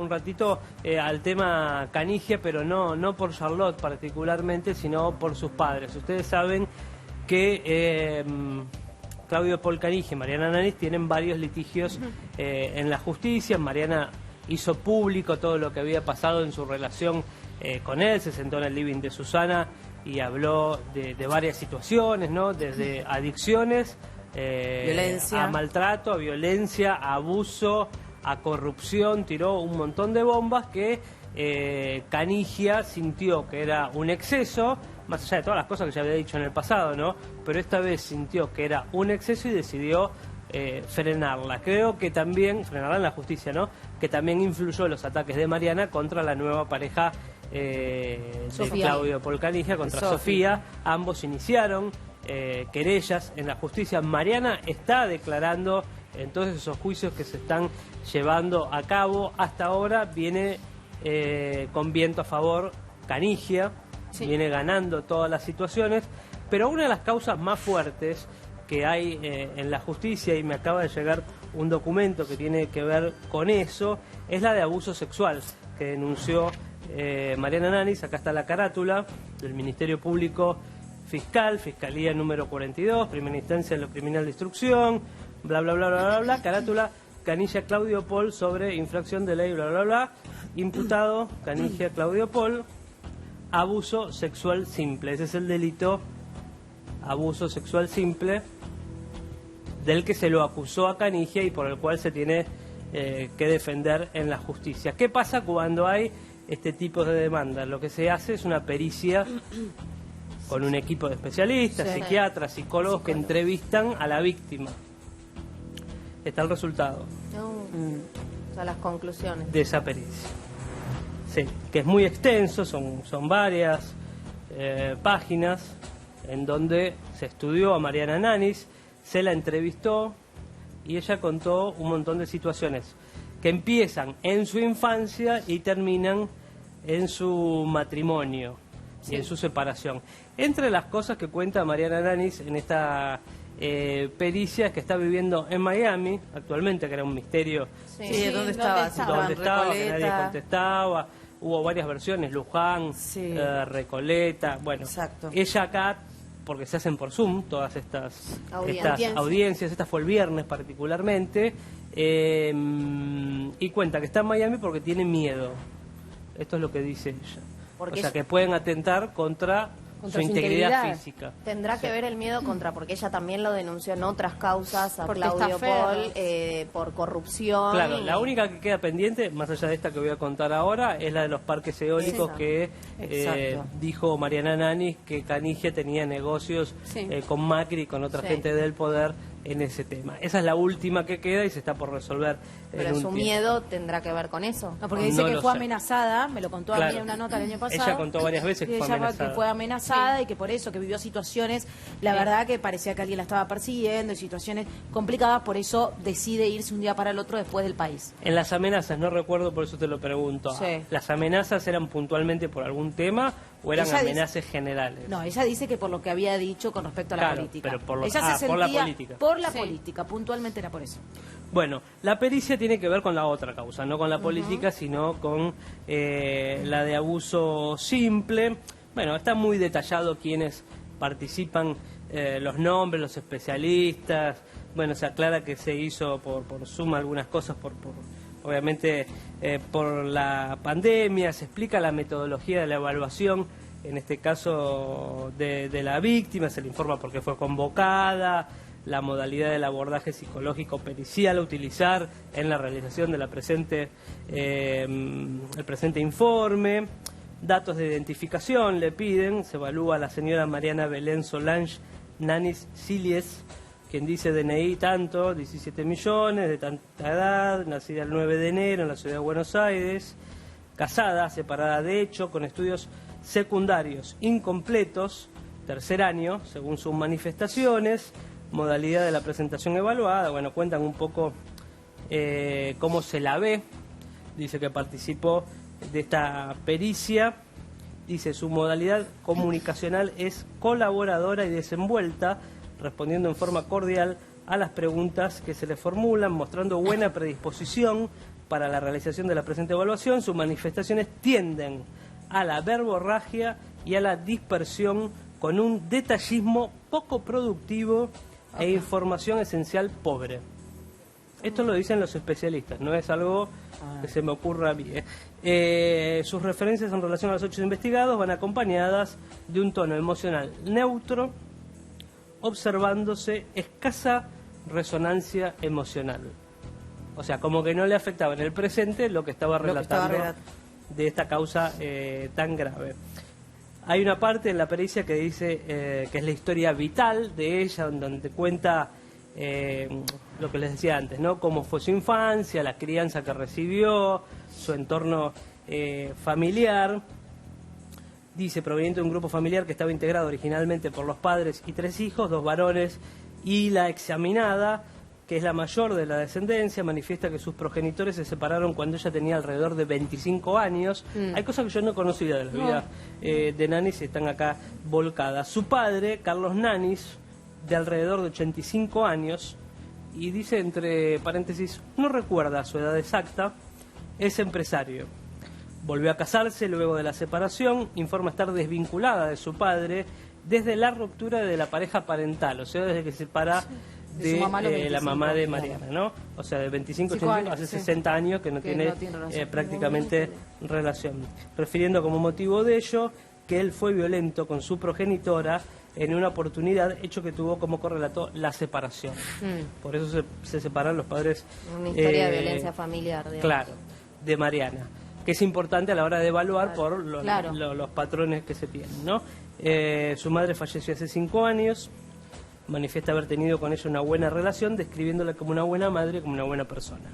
un ratito al tema Canigia, pero no por Charlotte particularmente, sino por sus padres. Ustedes saben que Claudio Paul Canigia y Mariana Nanis tienen varios litigios en la justicia. Mariana hizo público todo lo que había pasado en su relación con él, se sentó en el living de Susana y habló de varias situaciones, ¿no? Desde adicciones, violencia, a maltrato, a violencia, a abuso, a corrupción, tiró un montón de bombas que Canigia sintió que era un exceso, más allá de todas las cosas que ya había dicho en el pasado, ¿no? Pero esta vez sintió que era un exceso y decidió frenarla. Creo que también, frenarla en la justicia, ¿no? Que también influyó en los ataques de Mariana contra la nueva pareja de Claudio Paul Canigia, contra Sofía. Ambos iniciaron querellas en la justicia. Mariana está declarando en todos esos juicios que se están llevando a cabo. Hasta ahora viene con viento a favor Canigia, viene ganando todas las situaciones, pero una de las causas más fuertes que hay en la justicia, y me acaba de llegar un documento que tiene que ver con eso, es la de abuso sexual que denunció Mariana Nanis. Acá está la carátula del Ministerio Público Fiscal, Fiscalía número 42, primera instancia en lo criminal de instrucción, bla, bla, bla, bla, bla, bla, carátula Canigia Claudio Paul sobre infracción de ley, bla, bla, bla, imputado Canigia Claudio Paul, abuso sexual simple. Ese es el delito, abuso sexual simple, del que se lo acusó a Canigia y por el cual se tiene que defender en la justicia. ¿Qué pasa cuando hay este tipo de demandas? Lo que se hace es una pericia con un equipo de especialistas, psiquiatras, psicólogos que entrevistan a la víctima. Está el resultado. O sea, las conclusiones de esa pericia. Sí, que es muy extenso, son varias páginas en donde se estudió a Mariana Nanis, se la entrevistó y ella contó un montón de situaciones que empiezan en su infancia y terminan en su matrimonio y en su separación. Entre las cosas que cuenta Mariana Nanis en esta pericia es que está viviendo en Miami actualmente, que era un misterio. ¿Dónde estaba? ¿Dónde estaba? Que nadie contestaba. Hubo varias versiones, Luján, Recoleta. Bueno, ella acá, porque se hacen por Zoom todas estas audiencias, esta fue el viernes particularmente, y cuenta que está en Miami porque tiene miedo. Esto es lo que dice ella. O sea, que pueden atentar contra su integridad física. Tendrá que ver el miedo porque ella también lo denunció en otras causas a Claudio Paul por corrupción. Claro, la única que queda pendiente, más allá de esta que voy a contar ahora, es la de los parques eólicos que dijo Mariana Nanis que Canigia tenía negocios con Macri y con otra gente del poder en ese tema. Esa es la última que queda y se está por resolver. Pero su miedo tendrá que ver con eso. No, porque dice que fue amenazada, me lo contó a mí en una nota el año pasado. Ella contó varias veces que fue amenazada y que por eso, que vivió situaciones, la verdad que parecía que alguien la estaba persiguiendo y situaciones complicadas, por eso decide irse un día para el otro después del país. En las amenazas, no recuerdo, por eso te lo pregunto. ¿Las amenazas eran puntualmente por algún tema o eran amenazas generales? No, ella dice que por lo que había dicho con respecto a la política. Pero por, ella se sentía por la política. Por la política, puntualmente era por eso. Bueno, la pericia tiene que ver con la otra causa, no con la política, sino con la de abuso simple. Bueno, está muy detallado quiénes participan, los nombres, los especialistas. Bueno, se aclara que se hizo por Zoom algunas cosas, obviamente por la pandemia. Se explica la metodología de la evaluación, en este caso de la víctima, se le informa por qué fue convocada, la modalidad del abordaje psicológico pericial a utilizar en la realización de el presente informe. Datos de identificación le piden, se evalúa a la señora Mariana Belén Solange Nanis Silies, quien dice DNI tanto, 17 millones, de tanta edad, nacida el 9 de enero en la ciudad de Buenos Aires, casada, separada de hecho, con estudios secundarios incompletos, tercer año, según sus manifestaciones. Modalidad de la presentación evaluada, bueno, cuentan un poco cómo se la ve. Dice que participó de esta pericia. Dice, su modalidad comunicacional es colaboradora y desenvuelta, respondiendo en forma cordial a las preguntas que se le formulan, mostrando buena predisposición para la realización de la presente evaluación, sus manifestaciones tienden a la verborragia y a la dispersión con un detallismo poco productivo e información esencial pobre. Esto lo dicen los especialistas, no es algo que se me ocurra a mí. Sus referencias en relación a los hechos investigados van acompañadas de un tono emocional neutro, observándose escasa resonancia emocional. O sea, como que no le afectaba en el presente lo que estaba relatando de esta causa tan grave. Hay una parte en la pericia que dice que es la historia vital de ella, donde cuenta lo que les decía antes, ¿no? Cómo fue su infancia, la crianza que recibió, su entorno familiar. Dice, proveniente de un grupo familiar que estaba integrado originalmente por los padres y 3 hijos, 2 varones y la examinada, que es la mayor de la descendencia, manifiesta que sus progenitores se separaron cuando ella tenía alrededor de 25 años. Hay cosas que yo no conocía de la vida de Nanis y están acá volcadas. Su padre, Carlos Nanis, de alrededor de 85 años, y dice entre paréntesis, no recuerda su edad exacta, es empresario. Volvió a casarse luego de la separación, informa estar desvinculada de su padre desde la ruptura de la pareja parental, o sea, desde que se separa de la mamá de Mariana, ¿no? O sea, de 25 años, hace 60 años que no tiene prácticamente relación. Refiriendo como motivo de ello que él fue violento con su progenitora en una oportunidad, hecho que tuvo como correlato la separación. Por eso se separan los padres. Una historia de violencia familiar, digamos. Claro, de Mariana, que es importante a la hora de evaluar por los patrones que se tienen, ¿no? Su madre falleció hace 5 años. Manifiesta haber tenido con ella una buena relación, describiéndola como una buena madre, como una buena persona.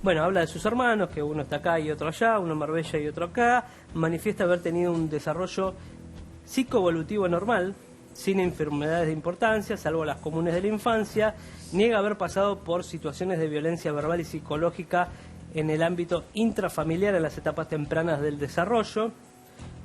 Bueno, habla de sus hermanos, que uno está acá y otro allá, uno en Marbella y otro acá. Manifiesta haber tenido un desarrollo psicoevolutivo normal, sin enfermedades de importancia, salvo las comunes de la infancia. Niega haber pasado por situaciones de violencia verbal y psicológica en el ámbito intrafamiliar en las etapas tempranas del desarrollo.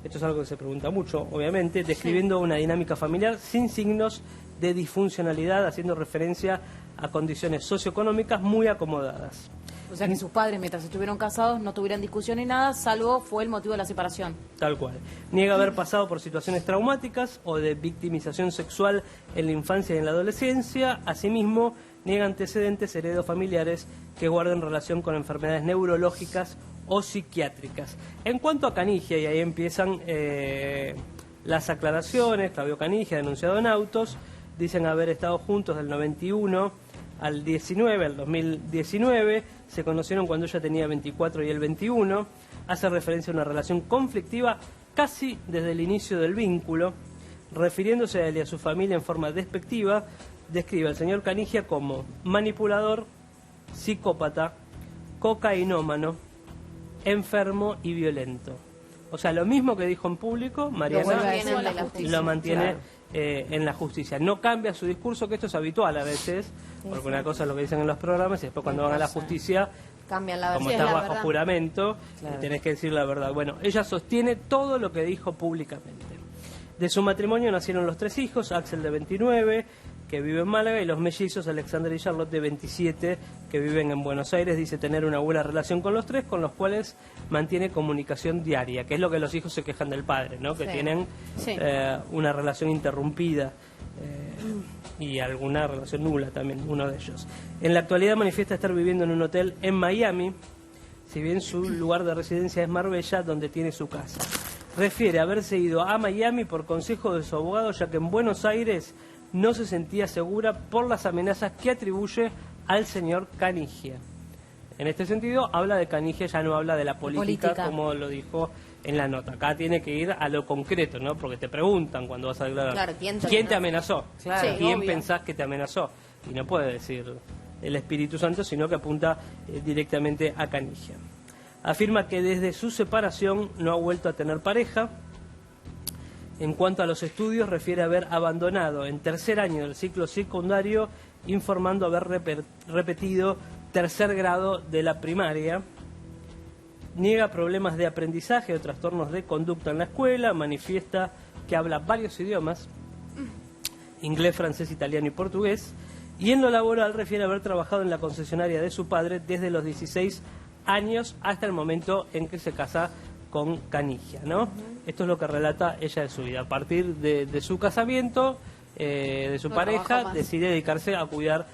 Esto es algo que se pregunta mucho, obviamente, describiendo una dinámica familiar sin signos de disfuncionalidad, haciendo referencia a condiciones socioeconómicas muy acomodadas. O sea que sus padres, mientras estuvieron casados, no tuvieran discusión ni nada, salvo fue el motivo de la separación. Tal cual. Niega haber pasado por situaciones traumáticas o de victimización sexual en la infancia y en la adolescencia. Asimismo, niega antecedentes heredofamiliares que guarden relación con enfermedades neurológicas o psiquiátricas. En cuanto a Canigia, y ahí empiezan las aclaraciones, Claudio Canigia, denunciado en autos, dicen haber estado juntos del 91 al 19, al 2019, se conocieron cuando ella tenía 24 y él 21, hace referencia a una relación conflictiva casi desde el inicio del vínculo, refiriéndose a él y a su familia en forma despectiva, describe al señor Canigia como manipulador, psicópata, cocainómano, enfermo y violento. O sea, lo mismo que dijo en público, Mariana lo mantiene en la justicia. No cambia su discurso, que esto es habitual a veces, porque una cosa es lo que dicen en los programas y después cuando van a la justicia, cambian la como estás bajo juramento, tenés que decir la verdad. Bueno, ella sostiene todo lo que dijo públicamente. De su matrimonio nacieron los 3 hijos, Axel de 29, que vive en Málaga, y los mellizos Alexander y Charlotte de 27, que viven en Buenos Aires. Dice tener una buena relación con los 3, con los cuales mantiene comunicación diaria, que es lo que los hijos se quejan del padre, ¿no? Que tienen una relación interrumpida y alguna relación nula también, uno de ellos. En la actualidad manifiesta estar viviendo en un hotel en Miami, si bien su lugar de residencia es Marbella, donde tiene su casa. Refiere haberse ido a Miami por consejo de su abogado, ya que en Buenos Aires no se sentía segura por las amenazas que atribuye al señor Canigia. En este sentido, habla de Canigia, ya no habla de la política. Como lo dijo en la nota. Acá tiene que ir a lo concreto, ¿no? Porque te preguntan cuando vas a declarar. Claro, ¿quién te amenazó? Claro, ¿Quién pensás que te amenazó? Y no puede decir el Espíritu Santo, sino que apunta directamente a Canigia. Afirma que desde su separación no ha vuelto a tener pareja. En cuanto a los estudios, refiere haber abandonado en 3er año del ciclo secundario, informando haber repetido 3er grado de la primaria. Niega problemas de aprendizaje o trastornos de conducta en la escuela. Manifiesta que habla varios idiomas, inglés, francés, italiano y portugués. Y en lo laboral refiere a haber trabajado en la concesionaria de su padre desde los 16 años hasta el momento en que se casa con Canigia, ¿no? Esto es lo que relata ella de su vida. A partir de su casamiento, de su pareja, decide dedicarse a cuidar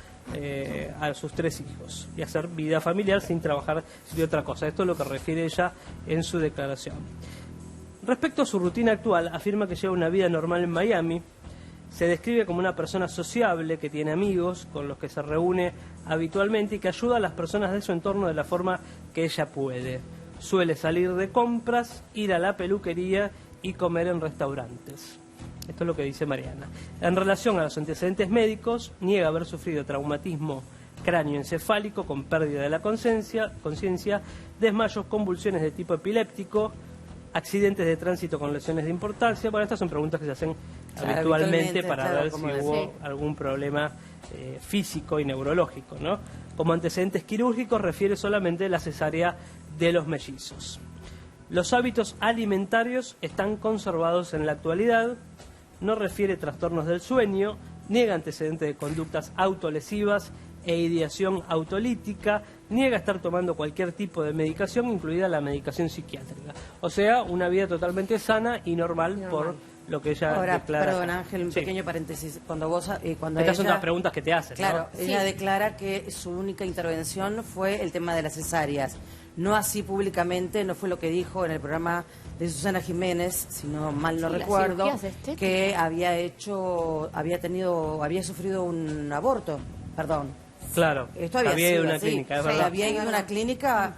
a sus 3 hijos y hacer vida familiar sin trabajar de otra cosa. Esto es lo que refiere ella en su declaración. Respecto a su rutina actual, afirma que lleva una vida normal en Miami. Se describe como una persona sociable, que tiene amigos con los que se reúne habitualmente y que ayuda a las personas de su entorno de la forma que ella puede. Suele salir de compras, ir a la peluquería y comer en restaurantes. Esto es lo que dice Mariana. En relación a los antecedentes médicos, niega haber sufrido traumatismo cráneoencefálico con pérdida de la conciencia, desmayos, convulsiones de tipo epiléptico, accidentes de tránsito con lesiones de importancia. Bueno, estas son preguntas que se hacen habitualmente para ver si hubo algún problema físico y neurológico, ¿no? Como antecedentes quirúrgicos refiere solamente la cesárea de los mellizos. Los hábitos alimentarios están conservados en la actualidad. No refiere trastornos del sueño, niega antecedentes de conductas autolesivas e ideación autolítica, niega estar tomando cualquier tipo de medicación, incluida la medicación psiquiátrica. O sea, una vida totalmente sana y normal. Por lo que ella declara. Perdón, Ángel, un pequeño paréntesis. Cuando estas son las preguntas que te hacen, claro, ¿no? Ella declara que su única intervención fue el tema de las cesáreas. No así públicamente, no fue lo que dijo en el programa de Susana Jiménez, si no mal no recuerdo, que había sufrido un aborto, perdón. Claro, esto había ido a una clínica, es verdad. Había ido a una clínica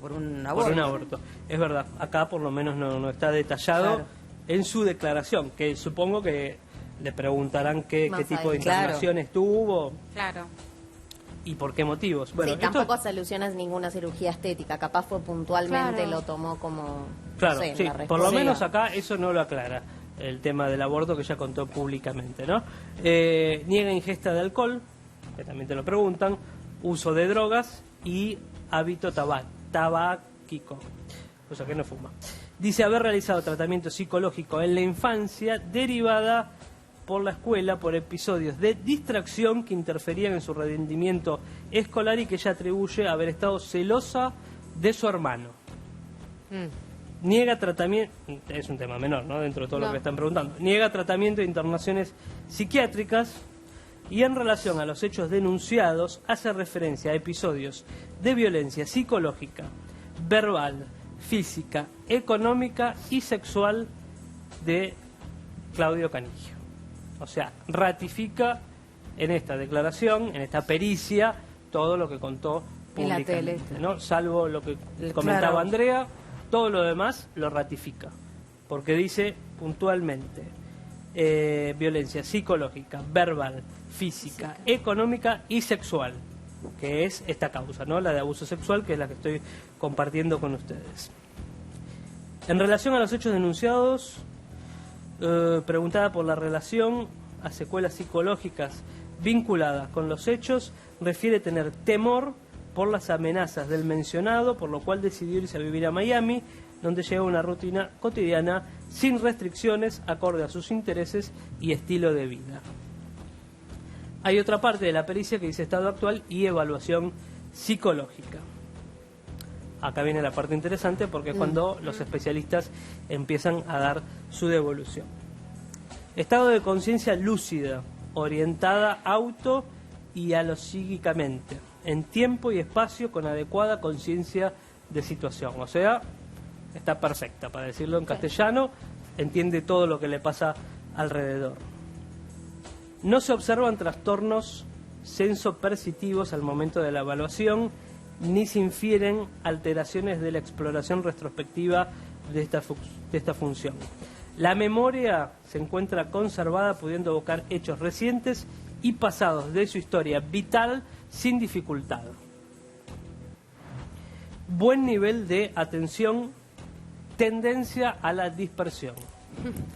por un aborto. Por un aborto, es verdad. Acá por lo menos no está detallado en su declaración, que supongo que le preguntarán qué tipo de internaciones tuvo. Claro. ¿Y por qué motivos? Bueno, tampoco se alusiona a ninguna cirugía estética, capaz fue puntualmente, lo tomó como... Claro, por lo menos acá eso no lo aclara, el tema del aborto que ya contó públicamente, ¿no? Niega ingesta de alcohol, que también te lo preguntan, uso de drogas y hábito tabáquico, cosa que no fuma. Dice haber realizado tratamiento psicológico en la infancia derivada por la escuela por episodios de distracción que interferían en su rendimiento escolar y que ella atribuye a haber estado celosa de su hermano. Niega tratamiento, es un tema menor, ¿no? Dentro de todo lo que están preguntando. Niega tratamiento de internaciones psiquiátricas y en relación a los hechos denunciados hace referencia a episodios de violencia psicológica, verbal, física, económica y sexual de Claudio Caniggia. O sea, ratifica en esta declaración, en esta pericia, todo lo que contó públicamente, en la tele, ¿no? Salvo lo que comentaba Andrea, todo lo demás lo ratifica, porque dice puntualmente violencia psicológica, verbal, física, económica y sexual, que es esta causa, ¿no? La de abuso sexual, que es la que estoy compartiendo con ustedes. En relación a los hechos denunciados, preguntada por la relación a secuelas psicológicas vinculadas con los hechos, refiere tener temor por las amenazas del mencionado, por lo cual decidió irse a vivir a Miami, donde lleva una rutina cotidiana sin restricciones, acorde a sus intereses y estilo de vida. Hay otra parte de la pericia que dice estado actual y evaluación psicológica. Acá viene la parte interesante porque es cuando los especialistas empiezan a dar su devolución. Estado de conciencia lúcida, orientada auto y alopsíquicamente, en tiempo y espacio con adecuada conciencia de situación. O sea, está perfecta, para decirlo en castellano, entiende todo lo que le pasa alrededor. No se observan trastornos sensopercitivos al momento de la evaluación, ni se infieren alteraciones de la exploración retrospectiva de esta función. La memoria se encuentra conservada, pudiendo evocar hechos recientes y pasados de su historia vital sin dificultad. Buen nivel de atención, tendencia a la dispersión.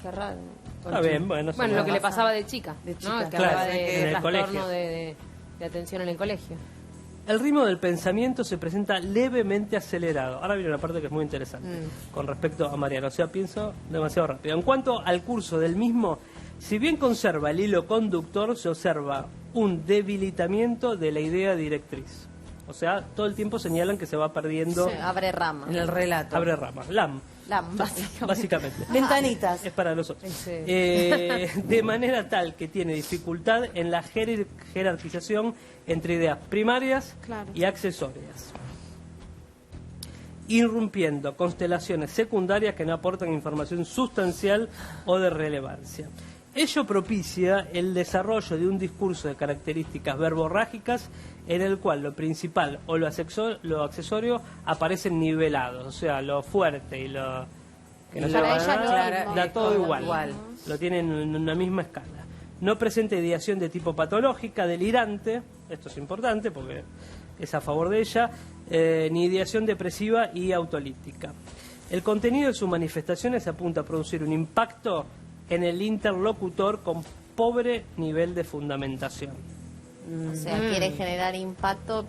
Qué raro. Está bien, bueno, lo que le pasaba de chica, ¿no? Que claro, hablaba de trastorno de atención en el colegio. El ritmo del pensamiento se presenta levemente acelerado. Ahora viene una parte que es muy interesante con respecto a Mariana. O sea, pienso demasiado rápido. En cuanto al curso del mismo, Si bien conserva el hilo conductor, se observa un debilitamiento de la idea directriz. O sea, todo el tiempo señalan que se va perdiendo... Sí, abre ramas. En el relato. Abre ramas. LAM. Básicamente. Ventanitas. Es para nosotros. De manera tal que tiene dificultad en la jerarquización entre ideas primarias y accesorias, irrumpiendo constelaciones secundarias que no aportan información sustancial o de relevancia. Ello propicia el desarrollo de un discurso de características verborrágicas en el cual lo principal o lo accesorio aparecen nivelados, o sea, lo fuerte y lo que no Para lleva ella nada, da todo igual, lo tienen en una misma escala. No presenta ideación de tipo patológica, delirante, esto es importante porque es a favor de ella, ni ideación depresiva y autolítica. El contenido de sus manifestaciones apunta a producir un impacto en el interlocutor con pobre nivel de fundamentación. O sea, quiere generar impacto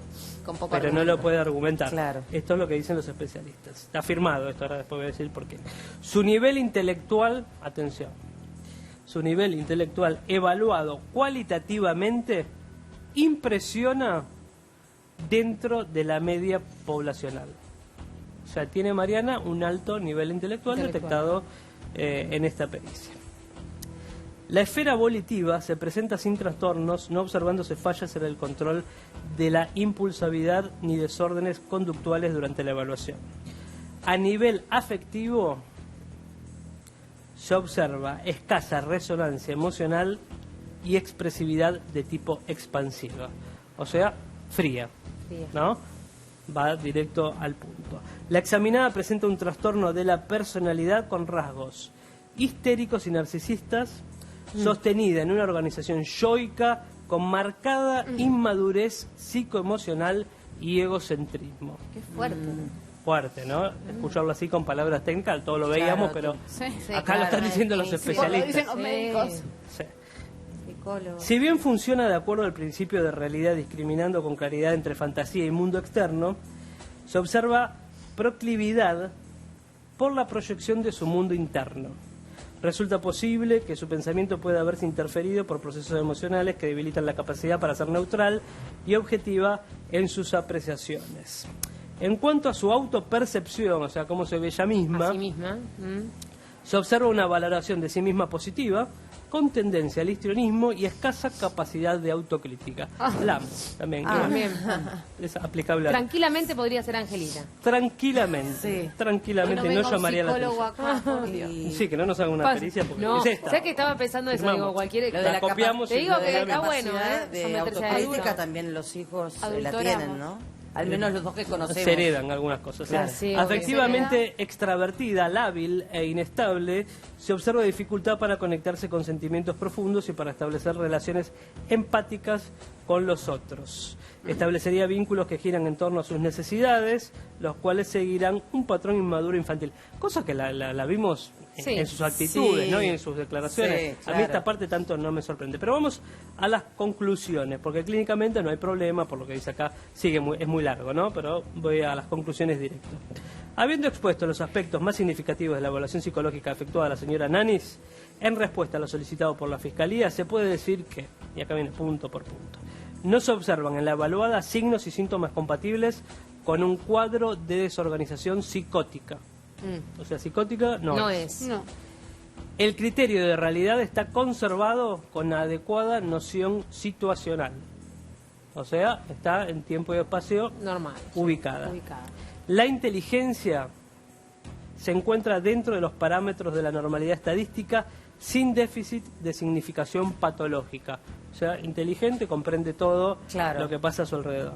con poco Pero argumento. no lo puede argumentar. Claro. Esto es lo que dicen los especialistas. Está afirmado esto, ahora después voy a decir por qué. Su nivel intelectual, atención, su nivel intelectual evaluado cualitativamente impresiona dentro de la media poblacional. O sea, tiene Mariana un alto nivel intelectual detectado en esta pericia. La esfera volitiva se presenta sin trastornos, no observándose fallas en el control de la impulsividad ni desórdenes conductuales durante la evaluación. A nivel afectivo se observa escasa resonancia emocional y expresividad de tipo expansiva, o sea, fría, ¿no? Va directo al punto. La examinada presenta un trastorno de la personalidad con rasgos histéricos y narcisistas, sostenida en una organización yoica con marcada inmadurez psicoemocional y egocentrismo. Qué fuerte. Fuerte, ¿no? Escucharlo así con palabras técnicas, todo lo veíamos, pero acá lo están diciendo los Lo especialistas. dicen los médicos. Sí. Psicólogos. Si bien funciona de acuerdo al principio de realidad, discriminando con claridad entre fantasía y mundo externo, se observa proclividad por la proyección de su mundo interno. Resulta posible que su pensamiento pueda haberse interferido por procesos emocionales que debilitan la capacidad para ser neutral y objetiva en sus apreciaciones. En cuanto a su autopercepción, o sea, cómo se ve ella misma, se observa una valoración de sí misma positiva, con tendencia al histrionismo y escasa capacidad de autocrítica. LAM también. También. Es aplicable a... Tranquilamente podría ser Angelina. Tranquilamente. Tranquilamente. No llamaría la atención. Sí, que no nos hagan una pericia porque No, es esta. sé que estaba pensando eso, Firmamos. digo, cualquier... Lo de la copiamos Te y digo lo que de está la bueno, de someterse a autocrítica eso. también los hijos la Adultoramos. tienen, ¿no? Al menos los dos que conocemos. Se heredan algunas cosas. Claro. Sí, obvio. Afectivamente extravertida, lábil e inestable, se observa dificultad para conectarse con sentimientos profundos y para establecer relaciones empáticas con los otros. Establecería vínculos que giran en torno a sus necesidades, los cuales seguirán un patrón inmaduro infantil. Cosa que la vimos en sus actitudes, Sí. ¿no? Y en sus declaraciones. Sí, A mí claro. esta parte tanto no me sorprende. Pero vamos a las conclusiones, porque clínicamente no hay problema, por lo que dice acá, es muy largo, ¿no? Pero voy a las conclusiones directas. Habiendo expuesto los aspectos más significativos de la evaluación psicológica efectuada a la señora Nanis, en respuesta a lo solicitado por la Fiscalía, se puede decir que, y acá viene punto por punto, no se observan en la evaluada signos y síntomas compatibles con un cuadro de desorganización psicótica. O sea, psicótica no es. No. El criterio de realidad está conservado con adecuada noción situacional. O sea, está en tiempo y espacio Normal. ubicada. La inteligencia se encuentra dentro de los parámetros de la normalidad estadística sin déficit de significación patológica. O sea, inteligente, comprende todo lo que pasa a su alrededor.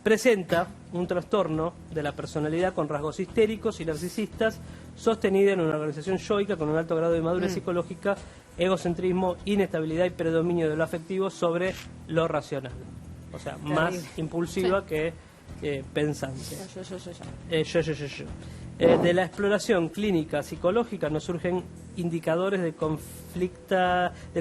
Presenta un trastorno de la personalidad con rasgos histéricos y narcisistas, sostenida en una organización yoica con un alto grado de madurez psicológica, egocentrismo, inestabilidad y predominio de lo afectivo sobre lo racional. O sea, más impulsiva que pensante. Yo. De la exploración clínica psicológica nos surgen indicadores de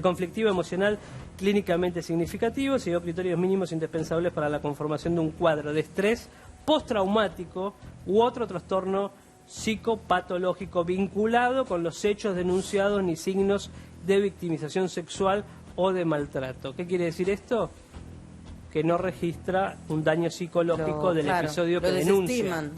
conflictiva emocional clínicamente significativos y criterios mínimos indispensables para la conformación de un cuadro de estrés postraumático u otro trastorno psicopatológico vinculado con los hechos denunciados ni signos de victimización sexual o de maltrato. ¿Qué quiere decir esto? Que no registra un daño psicológico del episodio que denuncia.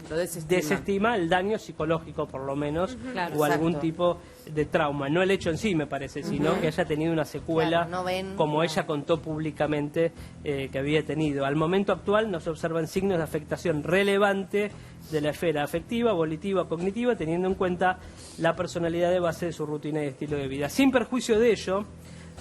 Desestima el daño psicológico, por lo menos, o algún tipo de trauma. No el hecho en sí, me parece, sino que haya tenido una secuela, como ella contó públicamente que había tenido. Al momento actual no se observan signos de afectación relevante de la esfera afectiva, volitiva, cognitiva, teniendo en cuenta la personalidad de base de su rutina y estilo de vida. Sin perjuicio de ello,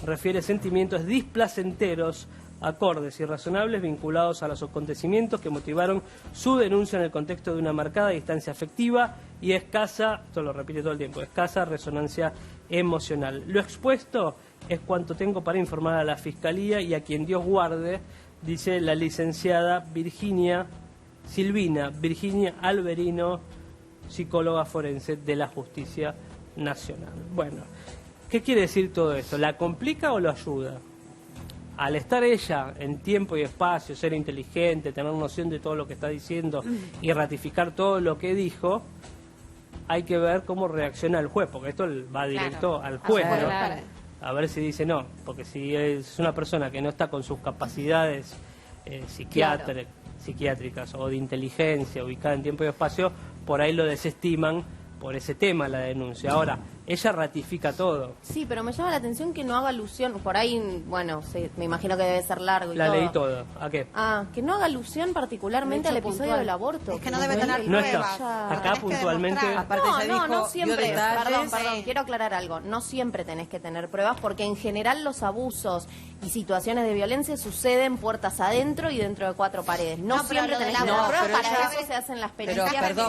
refiere sentimientos displacenteros, acordes y razonables vinculados a los acontecimientos que motivaron su denuncia en el contexto de una marcada distancia afectiva y escasa, esto lo repite todo el tiempo, escasa resonancia emocional. Lo expuesto es cuanto tengo para informar a la Fiscalía y a quien Dios guarde, dice la licenciada Silvina Virginia Alberino, psicóloga forense de la Justicia Nacional. Bueno, ¿qué quiere decir todo esto? ¿La complica o lo ayuda? Al estar ella en tiempo y espacio, ser inteligente, tener noción de todo lo que está diciendo y ratificar todo lo que dijo, hay que ver cómo reacciona el juez, porque esto va directo al juez, ¿no? A ver si dice no, porque si es una persona que no está con sus capacidades psiquiátricas o de inteligencia ubicada en tiempo y espacio, por ahí lo desestiman por ese tema la denuncia. Ahora, ella ratifica todo. Sí, pero me llama la atención que no haga alusión, por ahí, bueno, sí, me imagino que debe ser largo y todo. La leí todo. ¿A qué? Que no haga alusión particularmente al episodio del aborto. Es que no debe tener pruebas. Acá puntualmente... No siempre. Perdón, quiero aclarar algo. No siempre tenés que tener pruebas porque en general los abusos y situaciones de violencia suceden puertas adentro y dentro de 4 paredes. No siempre tenés que tener pruebas, para eso se hacen las pericias. Pero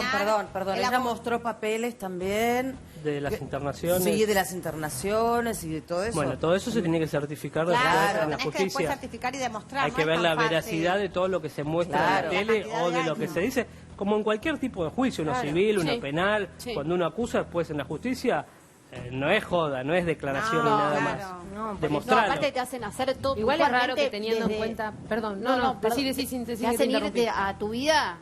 perdón. Ella mostró papeles también... De las internaciones. Sí, de las internaciones y de todo eso. Bueno, todo eso se tiene que certificar después en la justicia. Después certificar y demostrar. Hay que ver la veracidad de todo lo que se muestra en la tele o de lo que se dice, como en cualquier tipo de juicio, uno civil, uno penal, cuando uno acusa después en la justicia, no es joda, no es declaración ni nada más. Demostrarlo. Aparte te hacen hacer todo. Igual es raro que teniendo en cuenta... Perdón, te hacen ir a tu vida...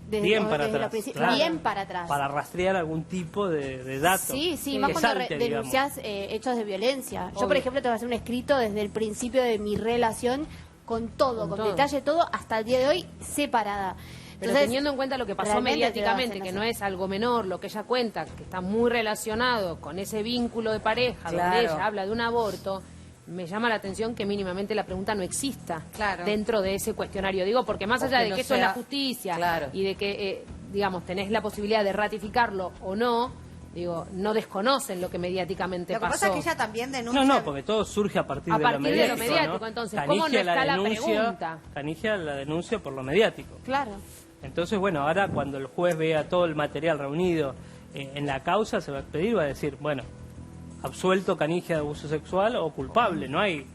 Bien para atrás. Bien para atrás. Para rastrear algún tipo de datos. Sí, más cuando denuncias hechos de violencia. Obvio. Yo, por ejemplo, te voy a hacer un escrito desde el principio de mi relación, con todo, con detalle, todo, hasta el día de hoy, separada. Pero teniendo en cuenta lo que pasó mediáticamente, que no es algo menor, lo que ella cuenta, que está muy relacionado con ese vínculo de pareja, donde ella habla de un aborto... Me llama la atención que mínimamente la pregunta no exista dentro de ese cuestionario. Digo, porque más allá de que eso es la justicia y de que, digamos, tenés la posibilidad de ratificarlo o no, digo, no desconocen lo que mediáticamente pasó. Lo que pasa es que ella también denuncia... No, porque todo surge a partir de lo mediático, ¿no? Entonces, ¿cómo no está la pregunta? Canigia la denuncia por lo mediático. Claro. Entonces, bueno, ahora cuando el juez vea todo el material reunido en la causa, se va a pedir, va a decir, bueno... absuelto Canigia de abuso sexual o culpable, no hay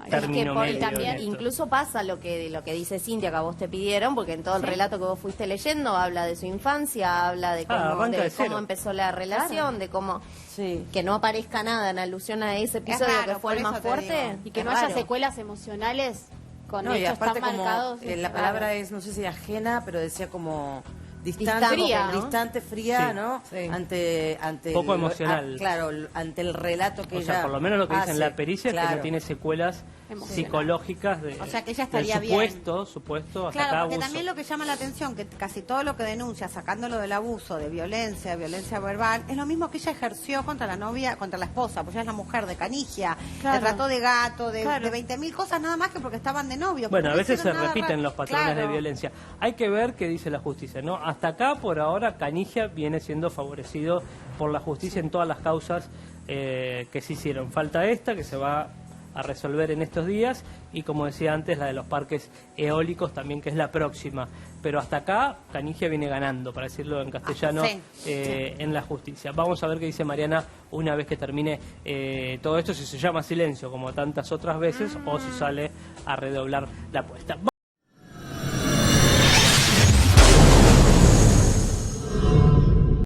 término medio. También, incluso pasa lo que dice Cintia, que a vos te pidieron, porque en todo el relato que vos fuiste leyendo habla de su infancia, habla de cómo empezó la relación, de cómo que no aparezca nada en alusión a ese episodio que fue el más fuerte y que no haya secuelas emocionales con hechos tan marcados. La palabra es, no sé si ajena, pero decía como... distante, fría, ¿no? Sí. Ante poco emocional. Claro, ante el relato que ella por lo menos lo que dice en la pericia es que no tiene secuelas psicológicas de, o sea, que ella estaría supuesto hasta claro, porque abuso. también lo que llama la atención, que casi todo lo que denuncia, sacándolo del abuso, de violencia verbal, es lo mismo que ella ejerció contra la novia, contra la esposa, porque ella es la mujer de Canigia, le trató de gato, de 20.000 cosas, nada más que porque estaban de novio. Bueno, a veces se repiten los patrones de violencia. Hay que ver qué dice la justicia, ¿no? Hasta acá, por ahora, Canigia viene siendo favorecido por la justicia en todas las causas que se hicieron. Falta esta, que se va a resolver en estos días, y como decía antes, la de los parques eólicos también, que es la próxima. Pero hasta acá, Canigia viene ganando, para decirlo en castellano, en la justicia. Vamos a ver qué dice Mariana una vez que termine todo esto, si se llama silencio, como tantas otras veces, o si sale a redoblar la apuesta.